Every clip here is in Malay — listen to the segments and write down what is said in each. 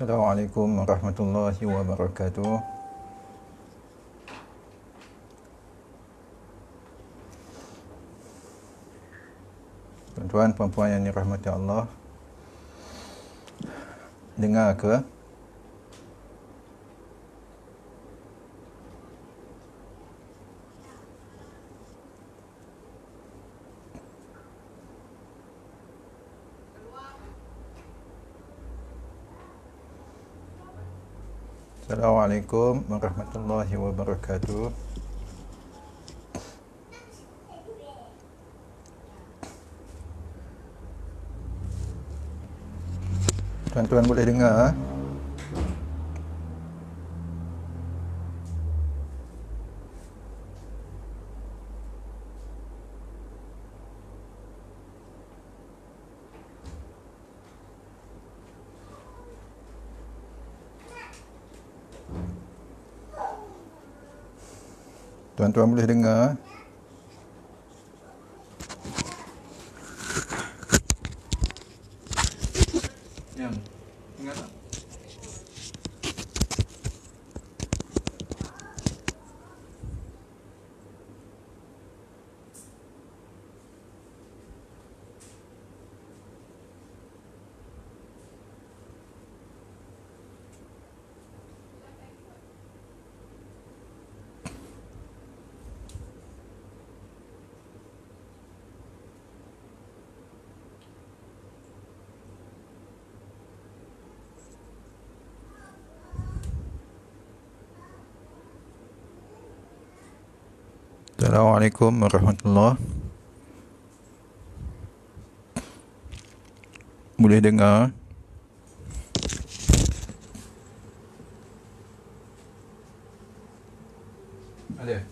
Assalamualaikum warahmatullahi wabarakatuh. Tuan-tuan, puan-puan yang dirahmati Allah, dengar ke? Assalamualaikum warahmatullahi wabarakatuh. Tuan-tuan boleh dengar? Tuan-tuan boleh dengar? Yang dengar tak? Assalamualaikum warahmatullahi. Boleh dengar? Ada?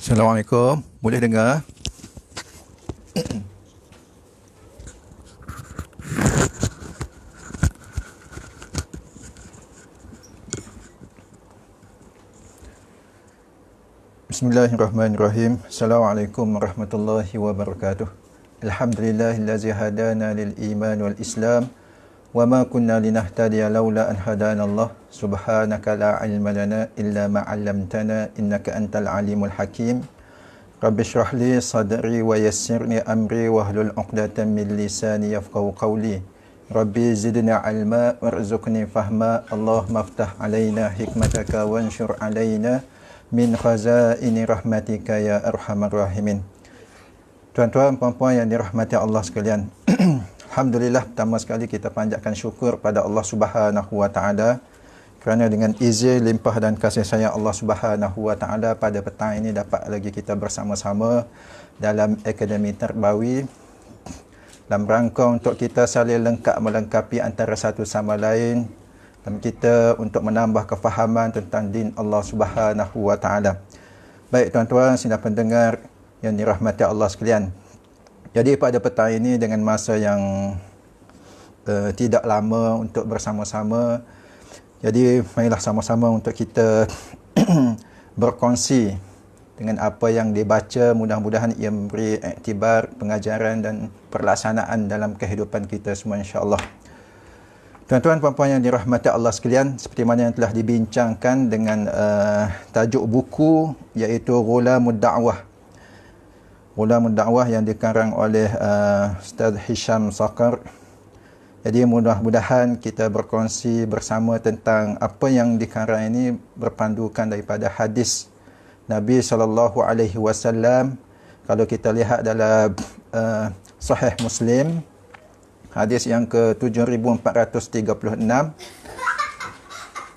Assalamualaikum. Boleh dengar? Bismillahirrahmanirrahim. Assalamualaikum warahmatullahi wabarakatuh. Alhamdulillahillazi hadana lil iman wal islam wa ma kunna linahtadiya laula an hadanallah. Subhanaka la ilma lana illa ma 'allamtana innaka antal alimul hakim. Rabbi shrah li sadri wa yassirni amri wahlul 'uqdatam min lisani yafqahu qawli. Rabbi zidna 'ilma warzuqni fahma. Allahumma aftah 'alaina hikmataka wanshur 'alaina min khazaini rahmatika ya arhamar rahimin. Tuan-tuan, puan-puan yang dirahmati Allah sekalian, alhamdulillah, pertama sekali kita panjatkan syukur pada Allah Subhanahu wa taala kerana dengan izin, limpah dan kasih sayang Allah Subhanahu wa taala pada petang ini dapat lagi kita bersama-sama dalam Akademi Tarbawi dalam rangka untuk kita saling melengkapi antara satu sama lain dan kita untuk menambah kefahaman tentang din Allah Subhanahu wa taala. Baik tuan-tuan, sidang pendengar yang dirahmati Allah sekalian. Jadi pada petang ini dengan masa yang tidak lama untuk bersama-sama. Jadi marilah sama-sama untuk kita berkongsi dengan apa yang dibaca. Mudah-mudahan ia memberi iktibar, pengajaran dan pelaksanaan dalam kehidupan kita semua, insya-Allah. Tuan-tuan puan-puan yang dirahmati Allah sekalian, seperti mana yang telah dibincangkan dengan tajuk buku iaitu Ghulamud Da'wah. Ghulamud Da'wah yang dikarang oleh Ustaz Hisham Sakar. Jadi mudah-mudahan kita berkongsi bersama tentang apa yang dikarang ini berpandukan daripada hadis Nabi SAW. Kalau kita lihat dalam Sahih Muslim, hadis yang ke-7436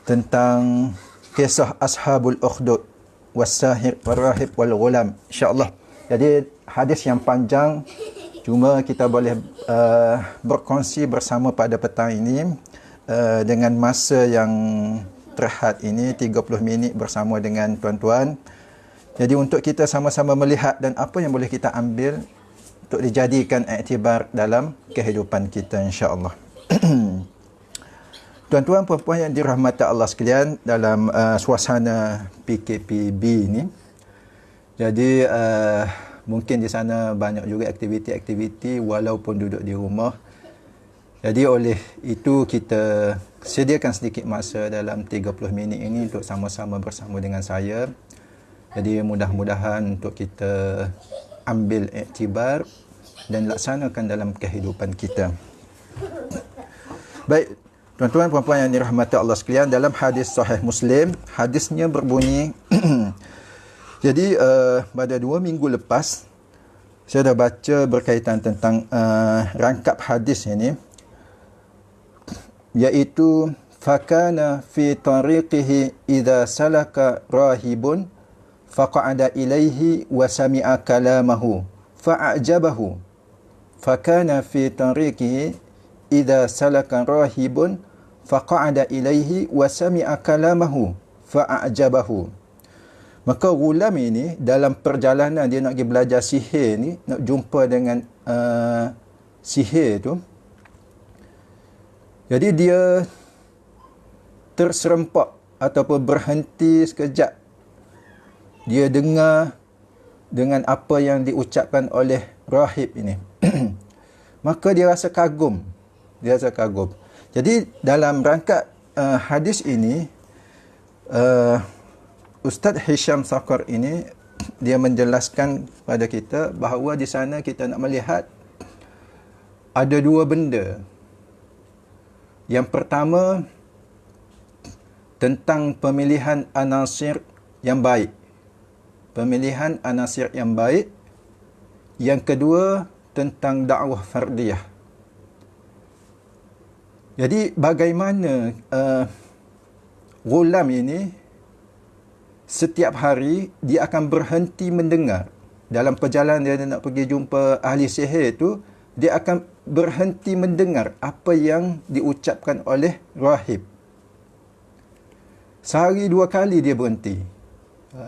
tentang kisah Ashabul Ukhdud was-sahir war-rahib wal-ghulam, insya-Allah. Jadi hadis yang panjang, cuma kita boleh berkongsi bersama pada petang ini dengan masa yang terhad ini 30 minit bersama dengan tuan-tuan. Jadi untuk kita sama-sama melihat dan apa yang boleh kita ambil untuk dijadikan iktibar dalam kehidupan kita, insya-Allah. Tuan-tuan puan-puan yang dirahmati Allah sekalian, dalam suasana PKPB ini, jadi mungkin di sana banyak juga aktiviti-aktiviti walaupun duduk di rumah. Jadi oleh itu kita sediakan sedikit masa dalam 30 minit ini untuk sama-sama bersama dengan saya. Jadi mudah-mudahan untuk kita ambil iktibar dan laksanakan dalam kehidupan kita. Baik, tuan-tuan puan-puan yang dirahmati Allah sekalian, dalam hadis Sahih Muslim, hadisnya berbunyi jadi pada 2 minggu lepas saya dah baca berkaitan tentang rangkap hadis ini, iaitu fakana fi tariqihi idza salaka rahibun faqa'ada ilaihi wa sami'a kalamahu fa'ajabahu. Fakana fi tariqihi idza salaka rahibun faqa'ada ilaihi wa sami'a kalamahu fa'ajabahu. Maka ghulam ini dalam perjalanan dia nak pergi belajar sihir ni, nak jumpa dengan sihir tu. Jadi dia terserempak ataupun berhenti sekejap. Dia dengar dengan apa yang diucapkan oleh rahib ini. Maka dia rasa kagum. Jadi dalam rangkap hadis ini, Ustaz Hisham Sakar ini dia menjelaskan pada kita bahawa di sana kita nak melihat ada 2 benda. Yang pertama tentang pemilihan anasir yang baik. Pemilihan anasir yang baik. Yang kedua tentang dakwah fardiyah. Jadi bagaimana ghulam ini setiap hari dia akan berhenti mendengar. Dalam perjalanan dia nak pergi jumpa ahli sihir itu, dia akan berhenti mendengar apa yang diucapkan oleh rahib. Sehari 2 kali dia berhenti.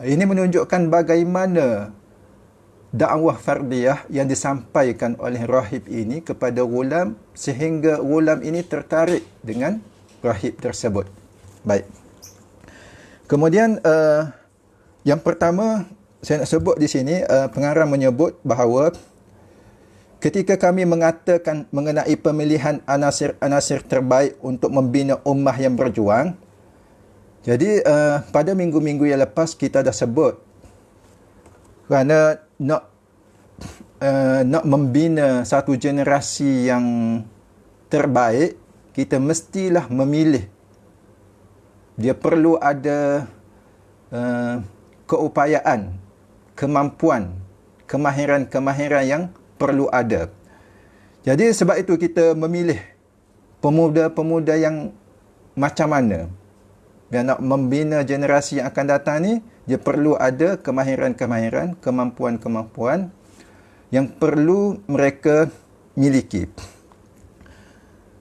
Ini menunjukkan bagaimana dakwah fardiyah yang disampaikan oleh rahib ini kepada ghulam, sehingga ghulam ini tertarik dengan rahib tersebut. Baik. Kemudian yang pertama saya nak sebut di sini, pengarang menyebut bahawa ketika kami mengatakan mengenai pemilihan anasir-anasir terbaik untuk membina ummah yang berjuang, jadi pada minggu-minggu yang lepas kita dah sebut kerana nak membina satu generasi yang terbaik, kita mestilah memilih. Dia perlu ada keupayaan, kemampuan, kemahiran-kemahiran yang perlu ada. Jadi sebab itu kita memilih pemuda-pemuda yang macam mana. Dia nak membina generasi yang akan datang ni, dia perlu ada kemahiran-kemahiran, kemampuan-kemampuan yang perlu mereka miliki.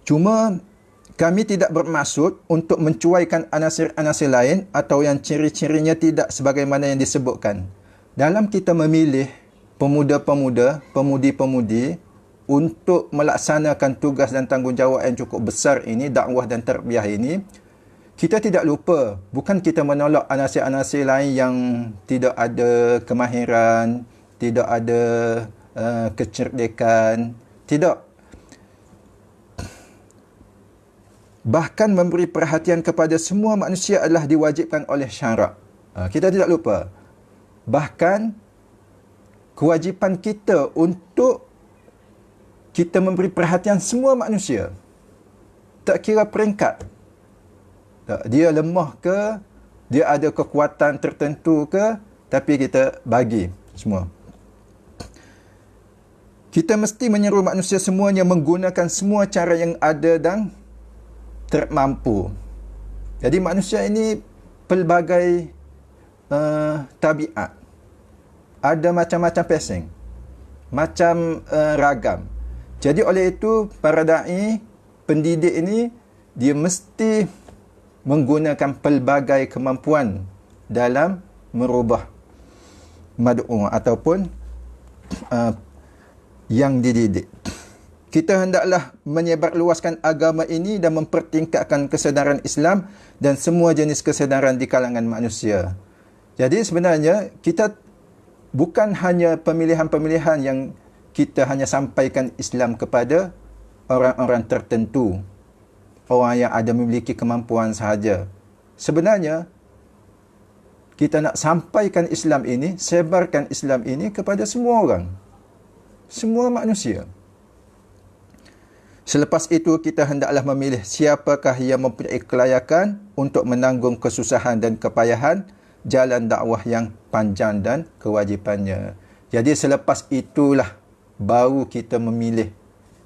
Cuma kami tidak bermaksud untuk mencuaikan anasir-anasir lain atau yang ciri-cirinya tidak sebagaimana yang disebutkan. Dalam kita memilih pemuda-pemuda, pemudi-pemudi untuk melaksanakan tugas dan tanggungjawab yang cukup besar ini, dakwah dan tarbiyah ini, kita tidak lupa, bukan kita menolak anasir-anasir lain yang tidak ada kemahiran, tidak ada kecerdikan, tidak. Bahkan memberi perhatian kepada semua manusia adalah diwajibkan oleh syarak. Kita tidak lupa. Bahkan kewajipan kita untuk kita memberi perhatian semua manusia. Tak kira peringkat. Dia lemah ke, dia ada kekuatan tertentu ke, tapi kita bagi semua. Kita mesti menyeru manusia semuanya menggunakan semua cara yang ada dan termampu. Jadi manusia ini pelbagai tabiat. Ada macam-macam pesing. Macam ragam. Jadi oleh itu, para da'i, pendidik ini, dia mesti menggunakan pelbagai kemampuan dalam merubah mad'u ataupun yang dididik. Kita hendaklah menyebarluaskan agama ini dan mempertingkatkan kesedaran Islam dan semua jenis kesedaran di kalangan manusia. Jadi sebenarnya kita bukan hanya pemilihan-pemilihan yang kita hanya sampaikan Islam kepada orang-orang tertentu, orang yang ada memiliki kemampuan sahaja. Sebenarnya kita nak sampaikan Islam ini, sebarkan Islam ini kepada semua orang, semua manusia. Selepas itu, kita hendaklah memilih siapakah yang mempunyai kelayakan untuk menanggung kesusahan dan kepayahan jalan dakwah yang panjang dan kewajipannya. Jadi selepas itulah baru kita memilih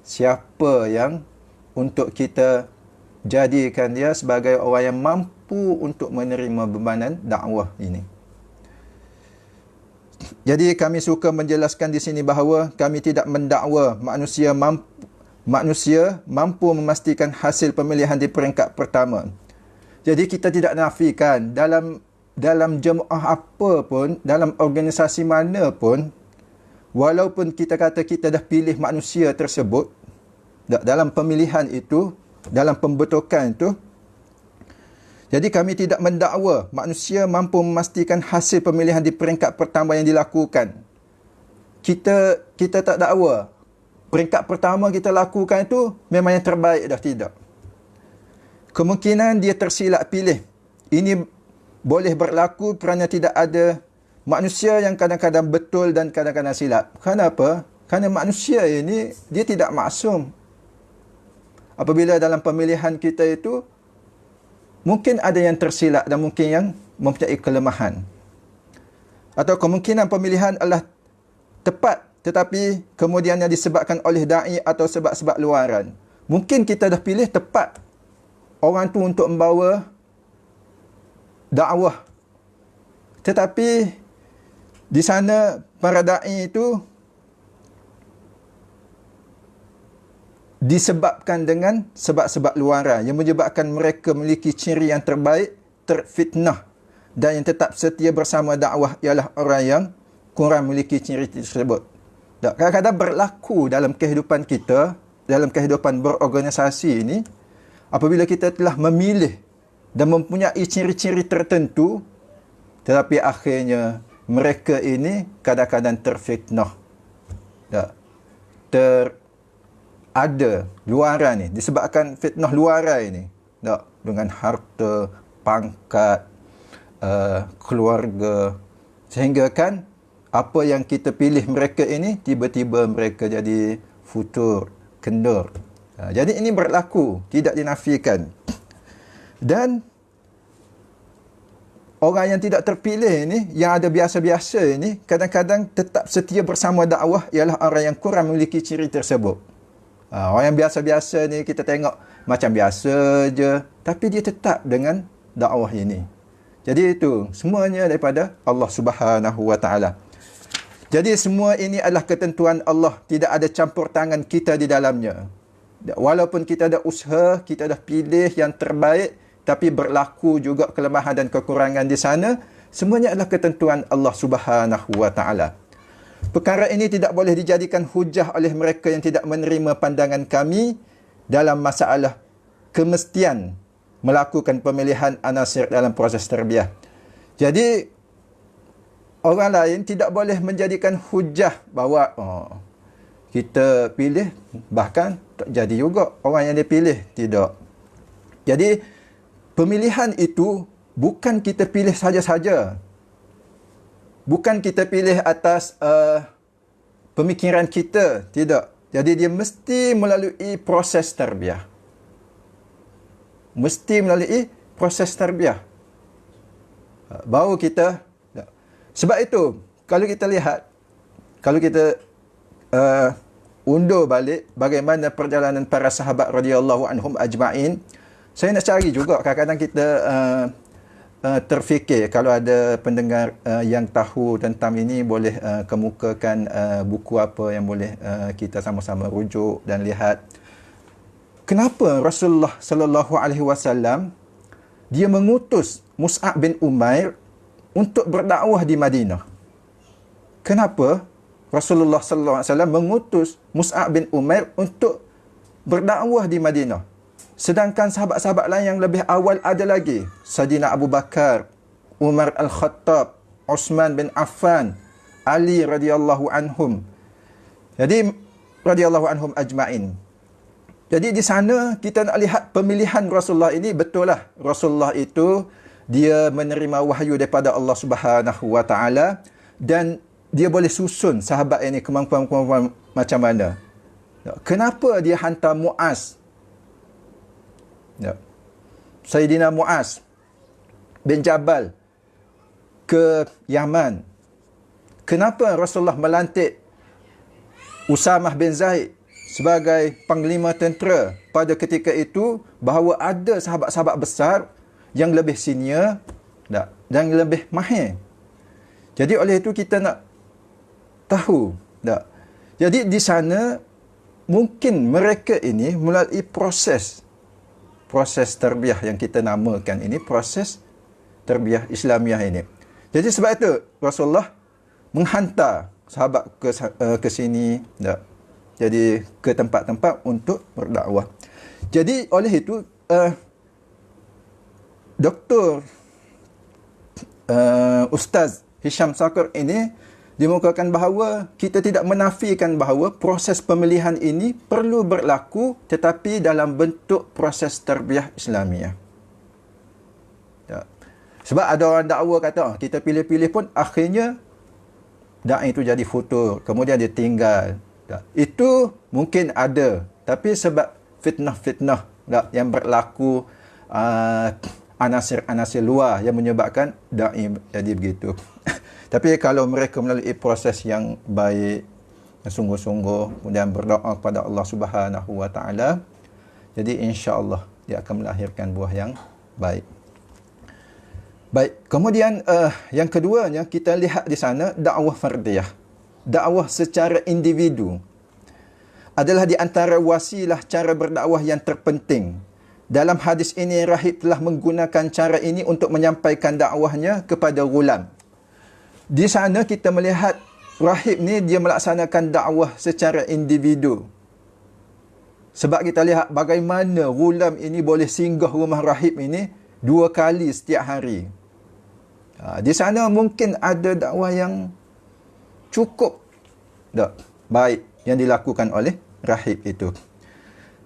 siapa yang untuk kita jadikan dia sebagai orang yang mampu untuk menerima bebanan dakwah ini. Jadi kami suka menjelaskan di sini bahawa kami tidak mendakwa manusia mampu memastikan hasil pemilihan di peringkat pertama. Jadi kita tidak nafikan dalam jemaah apa pun, dalam organisasi mana pun, walaupun kita kata kita dah pilih manusia tersebut, dalam pemilihan itu, dalam pembentukan itu, jadi kami tidak mendakwa manusia mampu memastikan hasil pemilihan di peringkat pertama yang dilakukan. Kita tak dakwa peringkat pertama kita lakukan itu memang yang terbaik dah, tidak. Kemungkinan dia tersilap pilih. Ini boleh berlaku kerana tidak ada manusia yang kadang-kadang betul dan kadang-kadang silap. Kenapa? Kerana manusia ini dia tidak maksum. Apabila dalam pemilihan kita itu mungkin ada yang tersilap dan mungkin yang mempunyai kelemahan. Atau kemungkinan pemilihan adalah tepat tetapi kemudiannya disebabkan oleh da'i atau sebab-sebab luaran. Mungkin kita dah pilih tepat orang tu untuk membawa dakwah. Tetapi di sana para da'i itu disebabkan dengan sebab-sebab luaran yang menyebabkan mereka memiliki ciri yang terbaik, terfitnah, dan yang tetap setia bersama dakwah ialah orang yang kurang memiliki ciri tersebut. Kadang-kadang berlaku dalam kehidupan kita, dalam kehidupan berorganisasi ini, apabila kita telah memilih dan mempunyai ciri-ciri tertentu, tetapi akhirnya mereka ini kadang-kadang terfitnah. Ada luaran ni, disebabkan fitnah luaran ini. Dengan harta, pangkat, keluarga. Sehingga kan, apa yang kita pilih mereka ini, tiba-tiba mereka jadi futur, kendur. Jadi ini berlaku, tidak dinafikan. Dan orang yang tidak terpilih ini, yang ada biasa-biasa ini, kadang-kadang tetap setia bersama dakwah ialah orang yang kurang memiliki ciri tersebut. Orang yang biasa-biasa ni kita tengok macam biasa je, tapi dia tetap dengan dakwah ini. Jadi itu semuanya daripada Allah Subhanahu Wa Taala. Jadi semua ini adalah ketentuan Allah, tidak ada campur tangan kita di dalamnya. Walaupun kita ada usaha, kita dah pilih yang terbaik, tapi berlaku juga kelemahan dan kekurangan di sana, semuanya adalah ketentuan Allah Subhanahu Wa Taala. Perkara ini tidak boleh dijadikan hujah oleh mereka yang tidak menerima pandangan kami dalam masalah kemestian melakukan pemilihan anasir dalam proses tarbiyah. Jadi, orang lain tidak boleh menjadikan hujah bahawa kita pilih, bahkan tak jadi juga orang yang dipilih. Tidak. Jadi, pemilihan itu bukan kita pilih saja-saja. Bukan kita pilih atas pemikiran kita. Tidak. Jadi dia mesti melalui proses tarbiyah. Mesti melalui proses tarbiyah. Baru kita... Sebab itu, kalau kita lihat, kalau kita undur balik bagaimana perjalanan para sahabat radhiyallahu anhum ajma'in, saya nak cari juga, kadang-kadang kita terfikir, kalau ada pendengar yang tahu tentang ini, boleh kemukakan buku apa yang boleh kita sama-sama rujuk dan lihat. Kenapa Rasulullah sallallahu alaihi wasallam dia mengutus Mus'ab bin Umair untuk berdakwah di Madinah? Kenapa Rasulullah sallallahu alaihi wasallam mengutus Mus'ab bin Umair untuk berdakwah di Madinah? Sedangkan sahabat-sahabat lain yang lebih awal ada lagi. Sayyidina Abu Bakar, Umar Al-Khattab, Uthman bin Affan, Ali radhiyallahu anhum. Jadi, radhiyallahu anhum ajma'in. Jadi di sana kita nak lihat pemilihan Rasulullah ini, betul lah. Rasulullah itu, dia menerima wahyu daripada Allah Subhanahu Wa Taala dan dia boleh susun sahabat ini kemampuan-kemampuan macam mana. Kenapa dia hantar Muaz? Sayyidina Muaz bin Jabal ke Yaman. Kenapa Rasulullah melantik Usamah bin Zaid sebagai panglima tentera pada ketika itu? Bahawa ada sahabat-sahabat besar yang lebih senior dan lebih mahir. Jadi oleh itu kita nak tahu. Jadi di sana mungkin mereka ini melalui proses tarbiyah yang kita namakan ini, proses tarbiyah Islamiah ini. Jadi sebab itu Rasulullah menghantar sahabat ke sini, jadi ke tempat-tempat untuk berdakwah. Jadi oleh itu Dr. Ustaz Hisham Sakir ini dimukakan bahawa kita tidak menafikan bahawa proses pemilihan ini perlu berlaku, tetapi dalam bentuk proses tarbiyah Islamiah. Sebab ada orang dakwa kata, kita pilih-pilih pun akhirnya da'i itu jadi futur, kemudian dia tinggal. Itu mungkin ada, tapi sebab fitnah-fitnah yang berlaku, anasir-anasir luar yang menyebabkan da'i jadi begitu. Tapi kalau mereka melalui proses yang baik, yang sungguh-sungguh, kemudian berdoa kepada Allah Subhanahu Wa Taala, jadi insya-Allah dia akan melahirkan buah yang baik. Baik, kemudian yang keduanya kita lihat di sana dakwah fardiyah. Dakwah secara individu adalah di antara wasilah cara berdakwah yang terpenting. Dalam hadis ini rahib telah menggunakan cara ini untuk menyampaikan dakwahnya kepada ghulam. Di sana kita melihat rahib ni dia melaksanakan dakwah secara individu. Sebab kita lihat bagaimana ghulam ini boleh singgah rumah rahib ini 2 kali setiap hari. Di sana mungkin ada dakwah yang cukup baik yang dilakukan oleh rahib itu.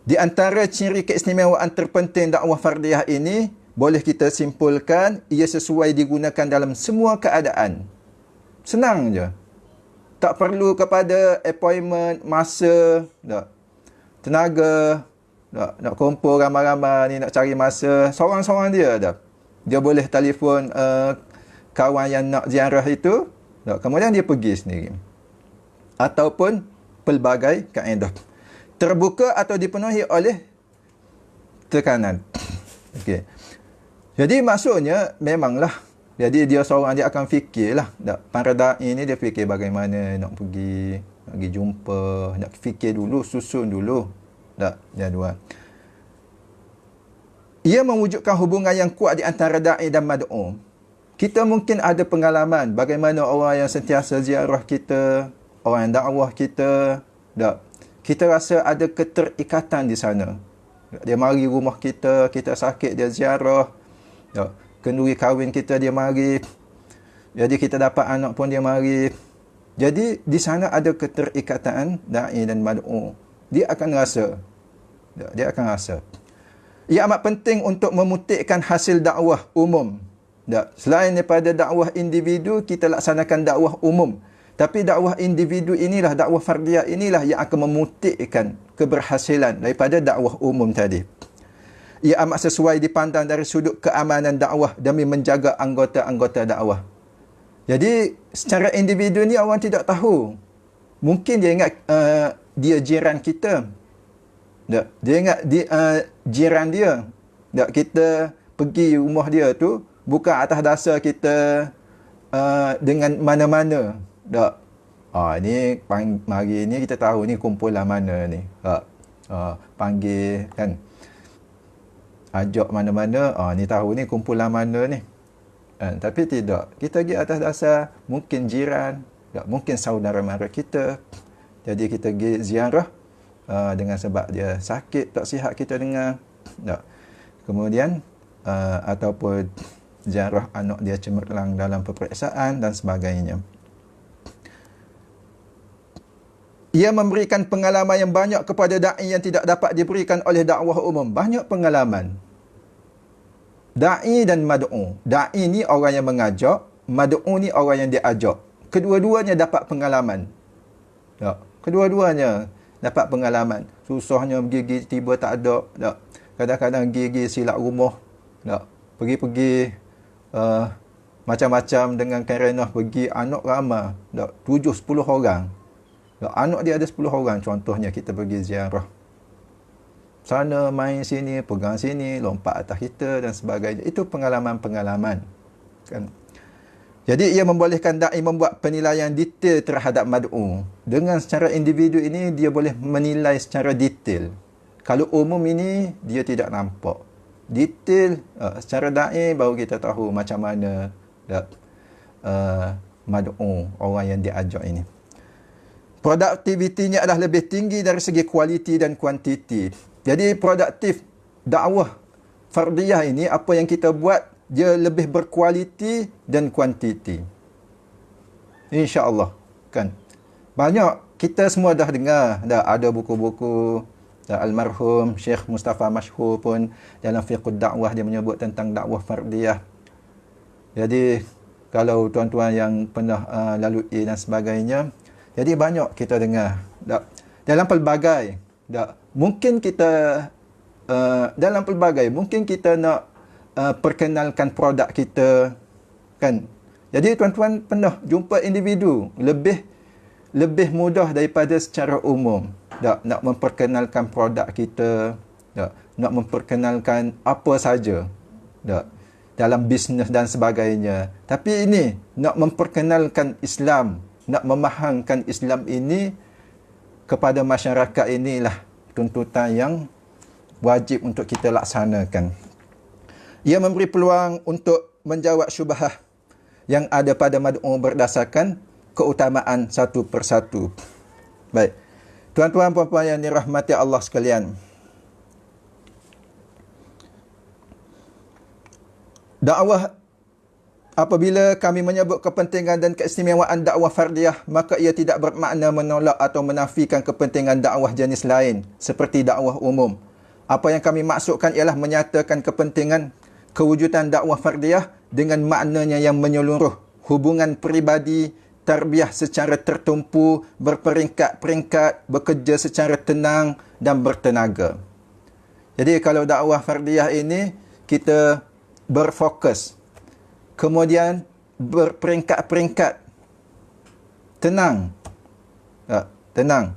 Di antara ciri keistimewaan terpenting dakwah fardiyah ini, boleh kita simpulkan ia sesuai digunakan dalam semua keadaan. Senang je. Tak perlu kepada appointment, masa, tenaga, nak kumpul ramai-ramai ni, nak cari masa, seorang-seorang dia dah. Dia boleh telefon kawan yang nak ziarah itu, kemudian dia pergi sendiri. Ataupun pelbagai kaedah. Terbuka atau dipenuhi oleh tekanan. Okey. Jadi maksudnya memanglah, jadi dia seorang dia akan fikirlah. Para da'i ni dia fikir bagaimana nak pergi jumpa, nak fikir dulu, susun dulu jadual. Ia mewujudkan hubungan yang kuat di antara da'i dan mad'u. Kita mungkin ada pengalaman bagaimana orang yang sentiasa ziarah kita, orang dakwah kita, tak, kita rasa ada keterikatan di sana. Dia mari rumah kita, kita sakit dia ziarah, tak, kenduri kahwin kita dia mari, jadi kita dapat anak pun dia mari. Jadi di sana ada keterikatan da'i dan mad'u. Dia akan rasa. Dia akan rasa. Ia amat penting untuk memutikkan hasil dakwah umum. Selain daripada dakwah individu, kita laksanakan dakwah umum. Tapi dakwah individu inilah, dakwah fardiyah inilah yang akan memutikkan keberhasilan daripada dakwah umum tadi. Ia amat sesuai dipandang dari sudut keamanan dakwah demi menjaga anggota-anggota dakwah. Jadi secara individu ni orang tidak tahu. Mungkin dia ingat dia jiran kita. Dia ingat jiran dia. Kita pergi rumah dia tu bukan atas dasar kita dengan mana-mana. Ni mari ni kita tahu ni kumpulan mana ni. Panggil kan. Ajak mana-mana, ni tahu ni kumpulan mana ni. Tapi tidak. Kita pergi atas dasar mungkin jiran, mungkin saudara mara kita. Jadi kita pergi ziarah dengan sebab dia sakit, tak sihat kita dengar. Kemudian ataupun ziarah anak dia cemerlang dalam peperiksaan dan sebagainya. Ia memberikan pengalaman yang banyak kepada da'i yang tidak dapat diberikan oleh dakwah umum. Banyak pengalaman. Da'i dan mad'u. Da'i ni orang yang mengajak, mad'u ni orang yang diajak. Kedua-duanya dapat pengalaman. Kedua-duanya dapat pengalaman. Susahnya gigi tiba tak ada. Kadang-kadang gigi silap rumah. Pergi-pergi macam-macam dengan kerenah pergi anak ramai. 7-10 orang. Anak dia ada 10 orang. Contohnya kita pergi ziarah. Sana main sini, pegang sini, lompat atas kita dan sebagainya. Itu pengalaman-pengalaman. Kan? Jadi ia membolehkan da'i membuat penilaian detail terhadap mad'u. Dengan secara individu ini, dia boleh menilai secara detail. Kalau umum ini, dia tidak nampak. Detail, secara da'i baru kita tahu macam mana mad'u, orang yang diajak ini. Produktivitinya adalah lebih tinggi dari segi kualiti dan kuantiti. Jadi produktif dakwah fardiyah ini, apa yang kita buat, dia lebih berkualiti dan kuantiti. InsyaAllah. Kan? Banyak, kita semua dah dengar, dah ada buku-buku, almarhum Syekh Mustafa Mashhur pun dalam fiqh dakwah dia menyebut tentang dakwah fardiyah. Jadi, kalau tuan-tuan yang pernah lalui dan sebagainya, jadi banyak kita dengar. Dalam pelbagai, mungkin kita dalam pelbagai, mungkin kita nak perkenalkan produk kita, kan? Jadi tuan-tuan pernah jumpa individu lebih mudah daripada secara umum. Nak memperkenalkan produk kita, nak memperkenalkan apa saja, dalam bisnes dan sebagainya. Tapi ini nak memperkenalkan Islam, nak memahamkan Islam ini kepada masyarakat, inilah tuntutan yang wajib untuk kita laksanakan. Ia memberi peluang untuk menjawab syubhah yang ada pada mad'u berdasarkan keutamaan satu persatu. Baik. Tuan-tuan puan-puan yang dirahmati Allah sekalian. Dakwah, apabila kami menyebut kepentingan dan keistimewaan dakwah fardiyah, maka ia tidak bermakna menolak atau menafikan kepentingan dakwah jenis lain seperti dakwah umum. Apa yang kami maksudkan ialah menyatakan kepentingan kewujudan dakwah fardiyah dengan maknanya yang menyeluruh, hubungan peribadi, tarbiyah secara tertumpu, berperingkat-peringkat, bekerja secara tenang dan bertenaga. Jadi kalau dakwah fardiyah ini kita berfokus, kemudian berperingkat-peringkat, tenang. Tenang.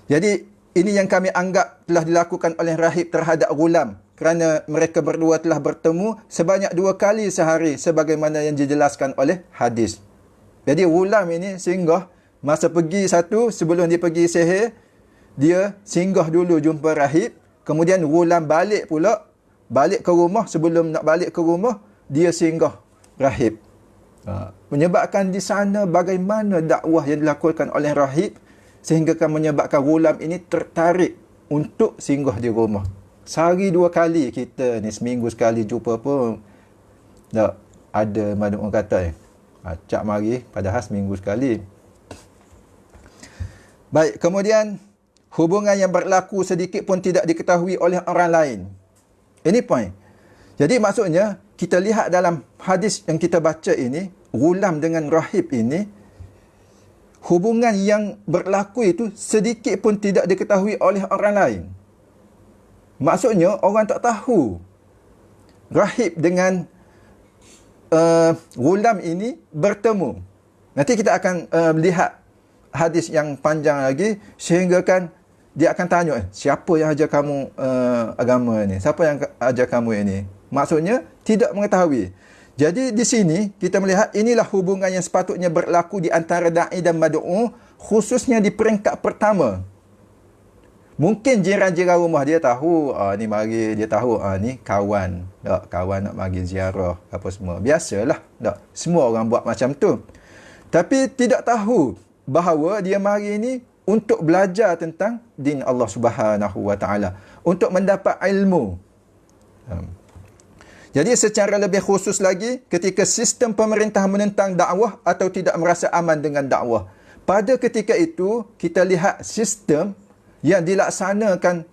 Jadi ini yang kami anggap telah dilakukan oleh rahib terhadap gulam, kerana mereka berdua telah bertemu sebanyak 2 kali sehari sebagaimana yang dijelaskan oleh hadis. Jadi gulam ini singgah, masa pergi satu, sebelum dia pergi sihir, dia singgah dulu jumpa rahib, kemudian gulam balik pula, balik ke rumah, sebelum nak balik ke rumah, dia singgah rahib. Menyebabkan di sana bagaimana dakwah yang dilakukan oleh rahib sehingga kan menyebabkan ghulam ini tertarik untuk singgah di rumah. Sehari 2 kali kita ni, seminggu sekali jumpa pun tak ada madun orang kata acak mari, padahal seminggu sekali. Baik, kemudian hubungan yang berlaku sedikit pun tidak diketahui oleh orang lain. Ini point. Jadi maksudnya kita lihat dalam hadis yang kita baca ini, ghulam dengan rahib ini, hubungan yang berlaku itu sedikit pun tidak diketahui oleh orang lain. Maksudnya orang tak tahu rahib dengan ghulam ini bertemu. Nanti kita akan lihat hadis yang panjang lagi, sehingga kan dia akan tanya, siapa yang ajar kamu agama ni? Siapa yang ajar kamu ini? Maksudnya tidak mengetahui. Jadi di sini kita melihat inilah hubungan yang sepatutnya berlaku di antara da'i dan mad'u, khususnya di peringkat pertama. Mungkin jiran-jiran rumah dia tahu, ni mari, dia tahu ni kawan, tak, kawan nak mari ziarah apa semua. Biasalah, tak, semua orang buat macam tu. Tapi tidak tahu bahawa dia mari ni untuk belajar tentang din Allah Subhanahu Wa Taala, untuk mendapat ilmu. Jadi secara lebih khusus lagi, ketika sistem pemerintah menentang dakwah atau tidak merasa aman dengan dakwah, pada ketika itu kita lihat sistem yang dilaksanakan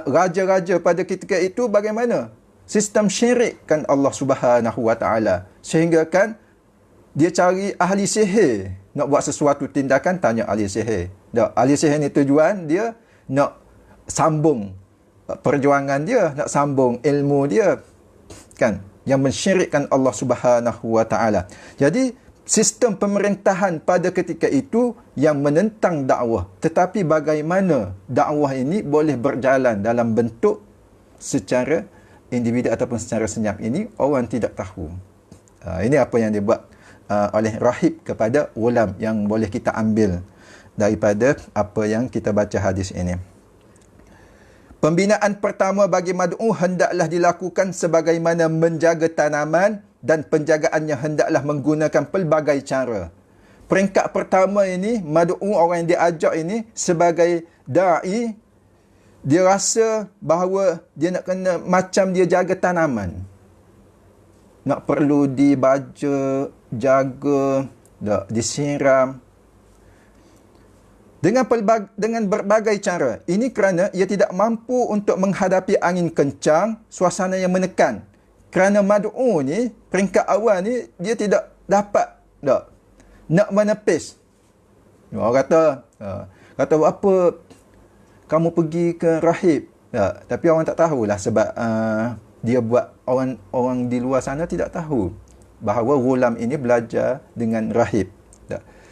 raja-raja pada ketika itu bagaimana? Sistem syirik kan Allah Subhanahu Wa Taala, sehingga kan dia cari ahli sihir nak buat sesuatu tindakan, tanya ahli sihir. Ahli sihir ni tujuan dia nak sambung perjuangan dia, nak sambung ilmu dia, kan, yang mensyirikkan Allah Subhanahu Wa Taala. Jadi sistem pemerintahan pada ketika itu yang menentang dakwah, tetapi bagaimana dakwah ini boleh berjalan dalam bentuk secara individu ataupun secara senyap, ini orang tidak tahu. Ini apa yang dibuat oleh rahib kepada ghulam, yang boleh kita ambil daripada apa yang kita baca hadis ini. Pembinaan pertama bagi mad'u hendaklah dilakukan sebagaimana menjaga tanaman, dan penjagaannya hendaklah menggunakan pelbagai cara. Peringkat pertama ini, mad'u, orang yang diajak ini sebagai da'i, dia rasa bahawa dia nak kena macam dia jaga tanaman. Nak perlu dibaja, jaga, disiram. Dengan berbagai cara. Ini kerana ia tidak mampu untuk menghadapi angin kencang, suasana yang menekan. Kerana mad'u ni, peringkat awal ni, dia tidak dapat nak menepis. Orang kata apa kamu pergi ke rahib. Tapi orang tak tahulah sebab dia buat, orang di luar sana tidak tahu bahawa ghulam ini belajar dengan rahib.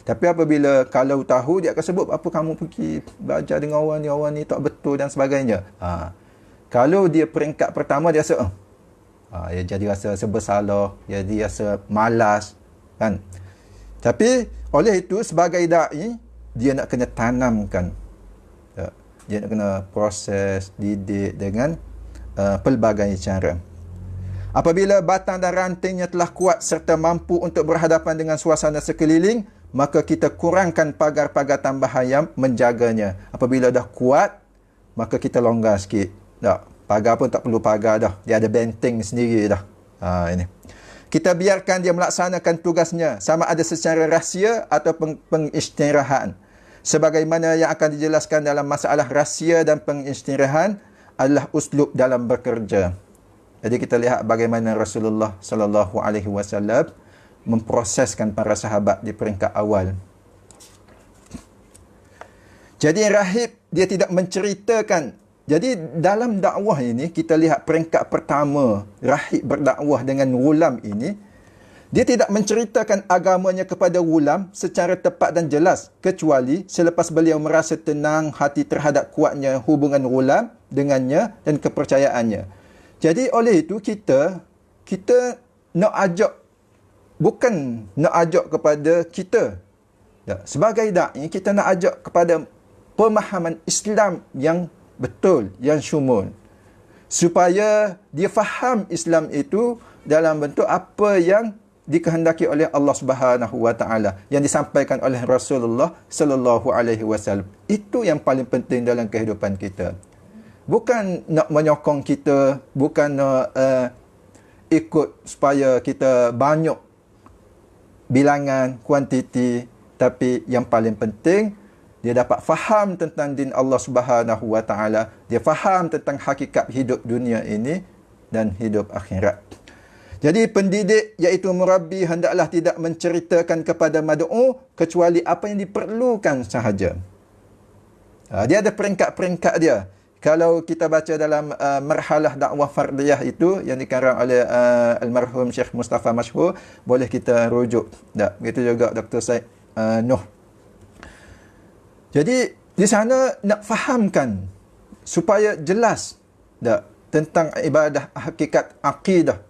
Tapi apabila kalau tahu, dia akan sebut apa kamu pergi belajar dengan orang ni tak betul dan sebagainya. Kalau dia peringkat pertama, dia rasa dia jadi rasa bersalah, dia rasa malas, kan. Tapi oleh itu sebagai da'i, dia nak kena tanamkan, dia nak kena proses, didik dengan pelbagai cara. Apabila batang dan rantingnya telah kuat serta mampu untuk berhadapan dengan suasana sekeliling, maka kita kurangkan pagar-pagar tambahan yang menjaganya. Apabila dah kuat, maka kita longgar sikit. Pagar pun tak perlu pagar dah. Dia ada benteng sendiri dah. Ini. Kita biarkan dia melaksanakan tugasnya, sama ada secara rahsia atau pengistirahat. Sebagaimana yang akan dijelaskan dalam masalah rahsia dan pengistirahat adalah uslub dalam bekerja. Jadi kita lihat bagaimana Rasulullah sallallahu alaihi wasallam memproseskan para sahabat di peringkat awal. Jadi rahib dia tidak menceritakan. Jadi dalam dakwah ini kita lihat peringkat pertama rahib berdakwah dengan ghulam ini, dia tidak menceritakan agamanya kepada ghulam secara tepat dan jelas, kecuali selepas beliau merasa tenang hati terhadap kuatnya hubungan ghulam dengannya dan kepercayaannya. Jadi oleh itu kita nak ajak, bukan nak ajak kepada kita. Sebagai da'i, kita nak ajak kepada pemahaman Islam yang betul, yang syumul. Supaya dia faham Islam itu dalam bentuk apa yang dikehendaki oleh Allah Subhanahu wa taala, yang disampaikan oleh Rasulullah sallallahu alaihi wasallam. Itu yang paling penting dalam kehidupan kita. Bukan nak menyokong kita, bukan nak ikut supaya kita banyak bilangan, kuantiti, tapi yang paling penting dia dapat faham tentang din Allah Subhanahu wa taala, dia faham tentang hakikat hidup dunia ini dan hidup akhirat. Jadi pendidik iaitu murabbi hendaklah tidak menceritakan kepada mad'u kecuali apa yang diperlukan sahaja. Dia ada peringkat-peringkat dia. Kalau kita baca dalam marhalah dakwah fardiyah itu yang dikarang oleh almarhum Syekh Mustafa Mashhur, boleh kita rujuk. Begitu juga Dr. Said Noh. Jadi di sana nak fahamkan supaya jelas tentang ibadah, hakikat akidah,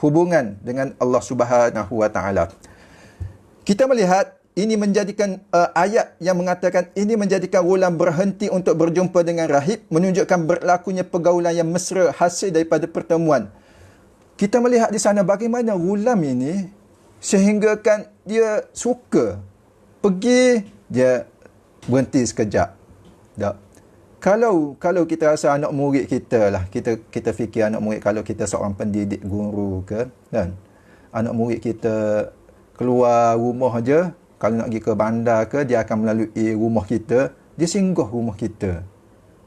hubungan dengan Allah Subhanahu wa taala. Kita melihat ini menjadikan ayat yang mengatakan ini menjadikan ghulam berhenti untuk berjumpa dengan rahib, menunjukkan berlakunya pergaulan yang mesra hasil daripada pertemuan. Kita melihat di sana bagaimana ghulam ini sehinggakan dia suka pergi, dia berhenti sekejap. Kalau kita rasa anak murid kita lah, kita fikir anak murid, kalau kita seorang pendidik guru ke, kan, anak murid kita keluar rumah aja, kalau nak pergi ke bandar ke, dia akan melalui rumah kita, dia singgah rumah kita.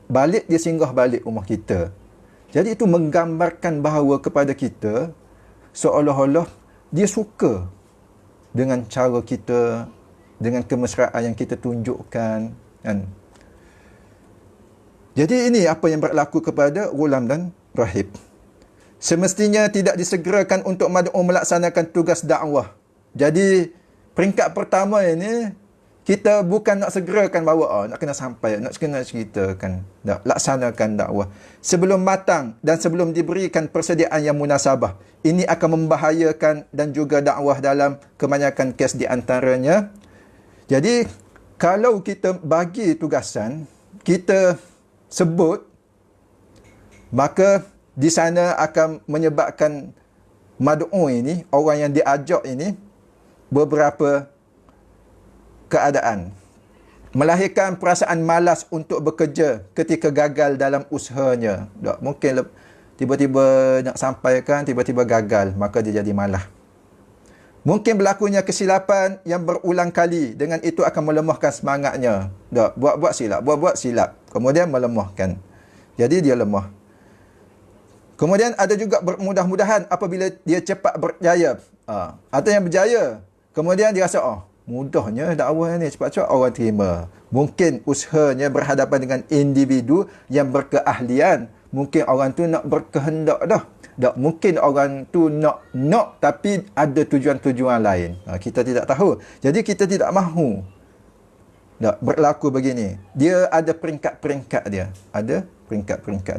Balik, dia singgah balik rumah kita. Jadi itu menggambarkan bahawa kepada kita, seolah-olah dia suka dengan cara kita, dengan kemesraan yang kita tunjukkan, kan. Jadi ini apa yang berlaku kepada ghulam dan rahib. Semestinya tidak disegerakan untuk mad'u melaksanakan tugas dakwah. Jadi peringkat pertama ini, kita bukan nak segerakan bahawa nak kena sampai, nak kena ceritakan, laksanakan dakwah sebelum matang dan sebelum diberikan persediaan yang munasabah. Ini akan membahayakan dan juga dakwah dalam kebanyakan kes di antaranya. Jadi kalau kita bagi tugasan, kita sebut, maka di sana akan menyebabkan mad'u ini, orang yang diajak ini, beberapa keadaan. Melahirkan perasaan malas untuk bekerja ketika gagal dalam usahanya. Mungkin tiba-tiba nak sampaikan, tiba-tiba gagal, maka dia jadi malas. Mungkin berlakunya kesilapan yang berulang kali, dengan itu akan melemahkan semangatnya. Buat-buat silap. Kemudian melemahkan. Jadi dia lemah. Kemudian ada juga bermudah-mudahan apabila dia cepat berjaya. Atau yang berjaya, kemudian dia rasa, mudahnya dakwah ni, cepat-cepat orang terima. Mungkin usahanya berhadapan dengan individu yang berkeahlian. Mungkin orang tu nak berkehendak dah. Mungkin orang tu nak tapi ada tujuan-tujuan lain. Kita tidak tahu. Jadi kita tidak mahu berlaku begini. Dia ada peringkat-peringkat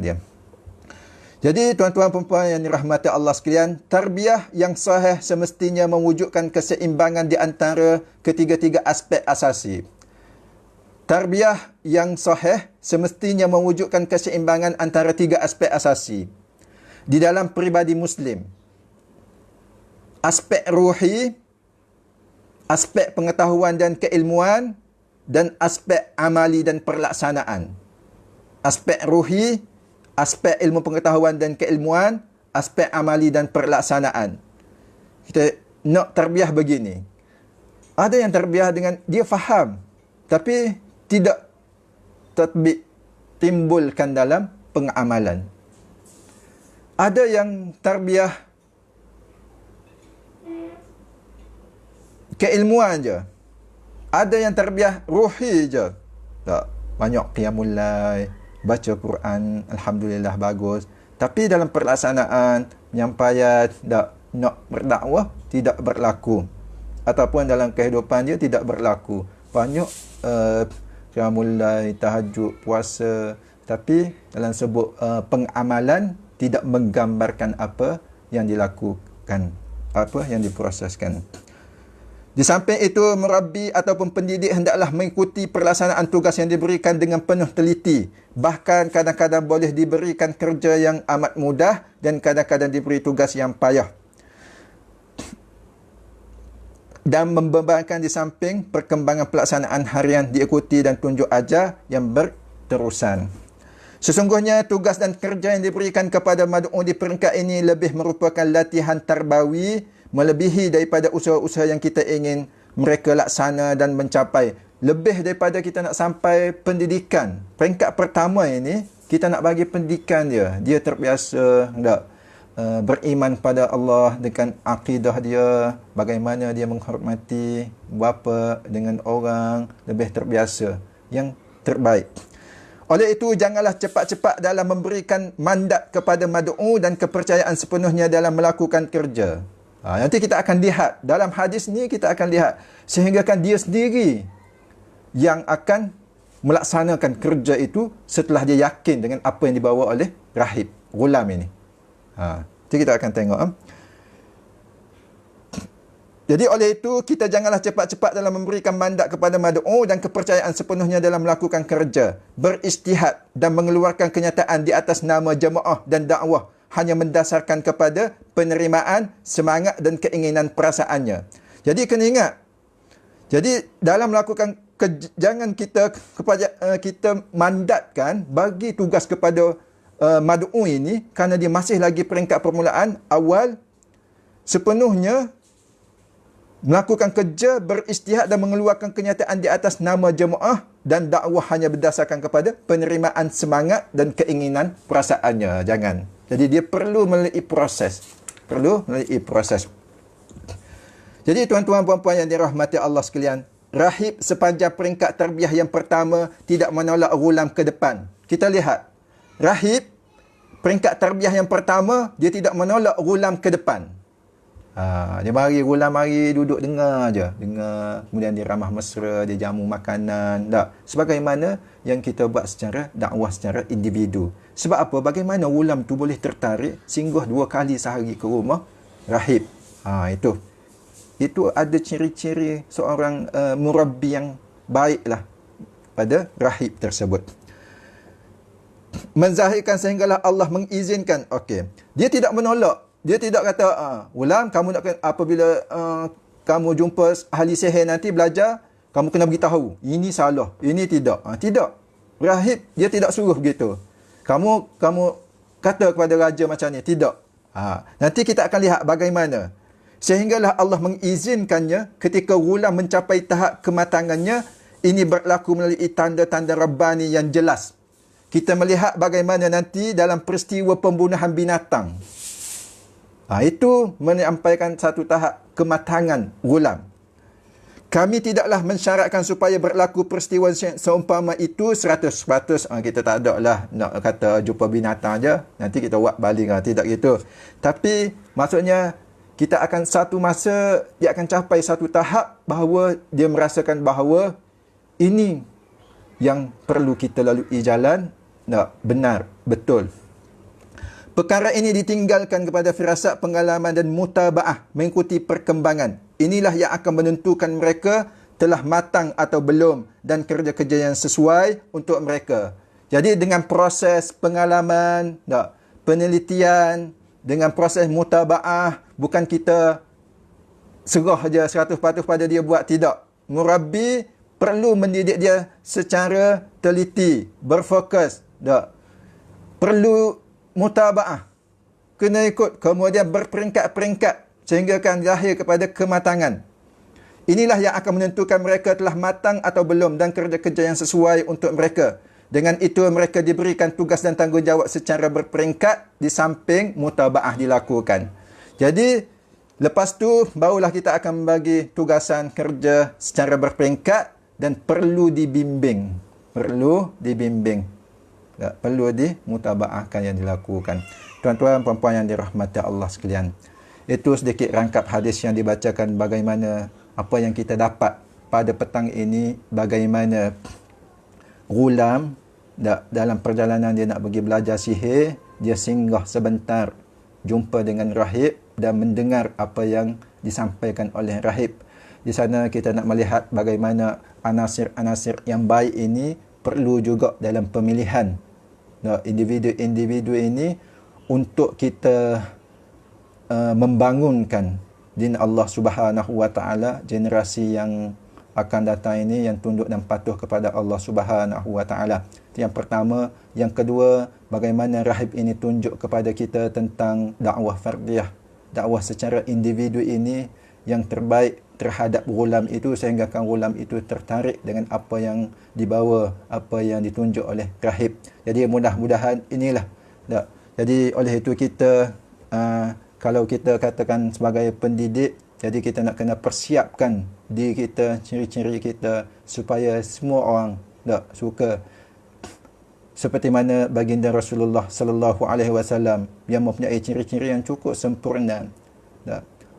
dia. Jadi tuan-tuan perempuan yang dirahmati Allah sekalian, tarbiyah yang sahih semestinya mewujudkan keseimbangan di antara ketiga-tiga aspek asasi. Tarbiyah yang sahih semestinya mewujudkan keseimbangan antara tiga aspek asasi di dalam peribadi Muslim. Aspek ruhi, aspek pengetahuan dan keilmuan, dan aspek amali dan perlaksanaan. Aspek ruhi, aspek ilmu pengetahuan dan keilmuan, aspek amali dan perlaksanaan. Kita nak tarbiyah begini. Ada yang tarbiyah dengan dia faham, tapi tidak tatbik, timbulkan dalam pengamalan. Ada yang tarbiyah keilmuan je. Ada yang tarbiyah ruhi je. Banyak qiyamul lail, baca Quran, alhamdulillah bagus. Tapi dalam pelaksanaan, penyampaian, nak berdakwah, tidak berlaku. Ataupun dalam kehidupan dia tidak berlaku. Banyak qiyamul lail, tahajud, puasa. Tapi dalam sebut pengamalan, tidak menggambarkan apa yang dilakukan, apa yang diproseskan. Di samping itu, merabbi ataupun pendidik hendaklah mengikuti pelaksanaan tugas yang diberikan dengan penuh teliti. Bahkan kadang-kadang boleh diberikan kerja yang amat mudah dan kadang-kadang diberi tugas yang payah. dan membebankan di samping perkembangan pelaksanaan harian diikuti dan tunjuk ajar yang berterusan. Sesungguhnya tugas dan kerja yang diberikan kepada mad'u di peringkat ini lebih merupakan latihan tarbawi melebihi daripada usaha-usaha yang kita ingin mereka laksana dan mencapai. Lebih daripada kita nak sampai pendidikan. Peringkat pertama ini, kita nak bagi pendidikan dia. Dia terbiasa beriman pada Allah dengan akidah dia, bagaimana dia menghormati bapa dengan orang, lebih terbiasa, yang terbaik. Oleh itu, janganlah cepat-cepat dalam memberikan mandat kepada mad'u dan kepercayaan sepenuhnya dalam melakukan kerja. Nanti kita akan lihat, dalam hadis ni kita akan lihat, sehinggakan dia sendiri yang akan melaksanakan kerja itu setelah dia yakin dengan apa yang dibawa oleh rahib, ghulam ini. Jadi kita akan tengok. Jadi oleh itu, kita janganlah cepat-cepat dalam memberikan mandat kepada mad'u dan kepercayaan sepenuhnya dalam melakukan kerja, beristihad dan mengeluarkan kenyataan di atas nama jemaah dan dakwah hanya mendasarkan kepada penerimaan, semangat dan keinginan perasaannya. Jadi kena ingat, jadi dalam melakukan jangan kita mandatkan, bagi tugas kepada mad'u ini, kerana dia masih lagi peringkat permulaan awal, sepenuhnya melakukan kerja, beristihad dan mengeluarkan kenyataan di atas nama jemaah dan dakwah hanya berdasarkan kepada penerimaan semangat dan keinginan perasaannya. Jangan. Jadi dia perlu melalui proses. Jadi tuan-tuan puan-puan yang dirahmati Allah sekalian, rahib sepanjang peringkat tarbiyah yang pertama tidak menolak ghulam ke depan. Kita lihat, rahib peringkat tarbiyah yang pertama, dia tidak menolak ghulam ke depan. Dia mari, ghulam mari duduk dengar je. Dengar, kemudian dia ramah mesra, dia jamu makanan. Tak. Sebagaimana yang kita buat secara dakwah, secara individu. Sebab apa? Bagaimana ghulam tu boleh tertarik singgah 2 kali sehari ke rumah rahib. Itu ada ciri-ciri seorang murabbi yang baiklah pada rahib tersebut. Menzahirkan sehinggalah Allah mengizinkan. Okey. Dia tidak menolak. Dia tidak kata, Ghulam, kamu nak apabila kamu jumpa ahli sihir nanti belajar, kamu kena beritahu. Ini salah, ini tidak. Tidak. Rahib, dia tidak suruh begitu. Kamu kata kepada raja macam ni. Tidak. Nanti kita akan lihat bagaimana. Sehinggalah Allah mengizinkannya ketika ghulam mencapai tahap kematangannya. Ini berlaku melalui tanda-tanda Rabbani yang jelas. Kita melihat bagaimana nanti dalam peristiwa pembunuhan binatang. Itu menyampaikan satu tahap kematangan ghulam. Kami tidaklah mensyaratkan supaya berlaku peristiwa seumpama itu 100%. Kita tak ada lah nak kata jumpa binatang je, nanti kita buat baling. Tidak gitu. Tapi maksudnya kita akan satu masa dia akan capai satu tahap bahawa dia merasakan bahawa ini yang perlu kita lalui jalan. Benar, betul. Perkara ini ditinggalkan kepada firasat, pengalaman dan mutaba'ah, mengikuti perkembangan. Inilah yang akan menentukan mereka telah matang atau belum dan kerja-kerja yang sesuai untuk mereka. Jadi dengan proses pengalaman, penelitian, dengan proses mutaba'ah, bukan kita serah je 100% pada dia buat, tidak. Murabbi perlu mendidik dia secara teliti, berfokus, perlu mutaba'ah, kena ikut, kemudian berperingkat-peringkat sehingga akan lahir kepada kematangan. Inilah yang akan menentukan mereka telah matang atau belum dan kerja-kerja yang sesuai untuk mereka. Dengan itu mereka diberikan tugas dan tanggungjawab secara berperingkat di samping mutaba'ah dilakukan. Jadi lepas tu barulah kita akan bagi tugasan kerja secara berperingkat dan perlu dibimbing. Perlu dimutaba'ahkan yang dilakukan. Tuan-tuan puan-puan yang dirahmati Allah sekalian, itu sedikit rangkap hadis yang dibacakan, bagaimana apa yang kita dapat pada petang ini, bagaimana ghulam dalam perjalanan dia nak pergi belajar sihir, dia singgah sebentar jumpa dengan rahib dan mendengar apa yang disampaikan oleh rahib. Di sana kita nak melihat bagaimana anasir-anasir yang baik ini perlu juga dalam pemilihan individu-individu ini untuk kita membangunkan din Allah Subhanahu wa taala, generasi yang akan datang ini yang tunduk dan patuh kepada Allah Subhanahu wa taala. Itu yang pertama. Yang kedua, bagaimana rahib ini tunjuk kepada kita tentang dakwah fardiyah, dakwah secara individu ini yang terbaik terhadap ghulam itu, sehingga kan ghulam itu tertarik dengan apa yang dibawa, apa yang ditunjuk oleh rahib. Jadi mudah-mudahan inilah. Jadi oleh itu kita kalau kita katakan sebagai pendidik, jadi kita nak kena persiapkan diri kita, ciri-ciri kita supaya semua orang suka seperti mana baginda Rasulullah sallallahu alaihi wasallam yang mempunyai ciri-ciri yang cukup sempurna.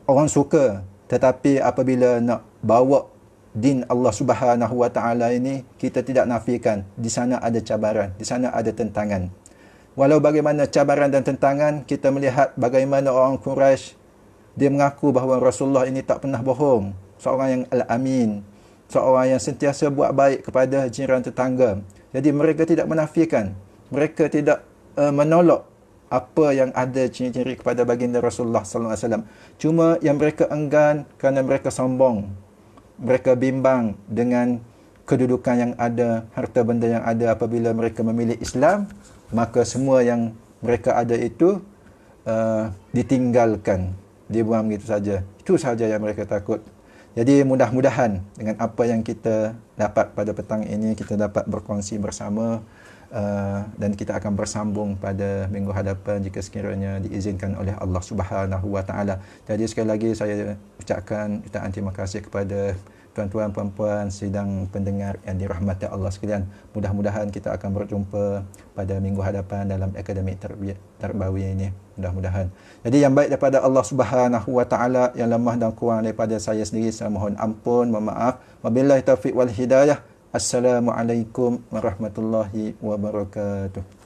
Orang suka, tetapi apabila nak bawa din Allah Subhanahu wa taala ini, kita tidak nafikan di sana ada cabaran, di sana ada tentangan. Walau bagaimana cabaran dan tentangan, kita melihat bagaimana orang Quraisy, dia mengaku bahawa Rasulullah ini tak pernah bohong, seorang yang al-amin, seorang yang sentiasa buat baik kepada jiran tetangga. Jadi mereka tidak menafikan, mereka tidak menolak apa yang ada ciri-ciri kepada baginda Rasulullah sallallahu alaihi wasallam. Cuma yang mereka enggan kerana mereka sombong. Mereka bimbang dengan kedudukan yang ada, harta benda yang ada. Apabila mereka memilih Islam, maka semua yang mereka ada itu ditinggalkan, dibuang begitu saja. Itu saja yang mereka takut. Jadi mudah-mudahan dengan apa yang kita dapat pada petang ini, kita dapat berkongsi bersama dan kita akan bersambung pada minggu hadapan jika sekiranya diizinkan oleh Allah Subhanahu wa taala. Jadi sekali lagi saya ucapkan jutaan terima kasih kepada tuan-tuan puan-puan sidang pendengar yang dirahmati Allah sekalian. Mudah-mudahan kita akan berjumpa pada minggu hadapan dalam akademik Tarbawiyah ini. Mudah-mudahan. Jadi yang baik daripada Allah Subhanahu wa taala, yang lemah dan kurang daripada saya sendiri, saya mohon ampun, mohon maaf. Wabillahi taufiq wal hidayah. Assalamualaikum warahmatullahi wabarakatuh.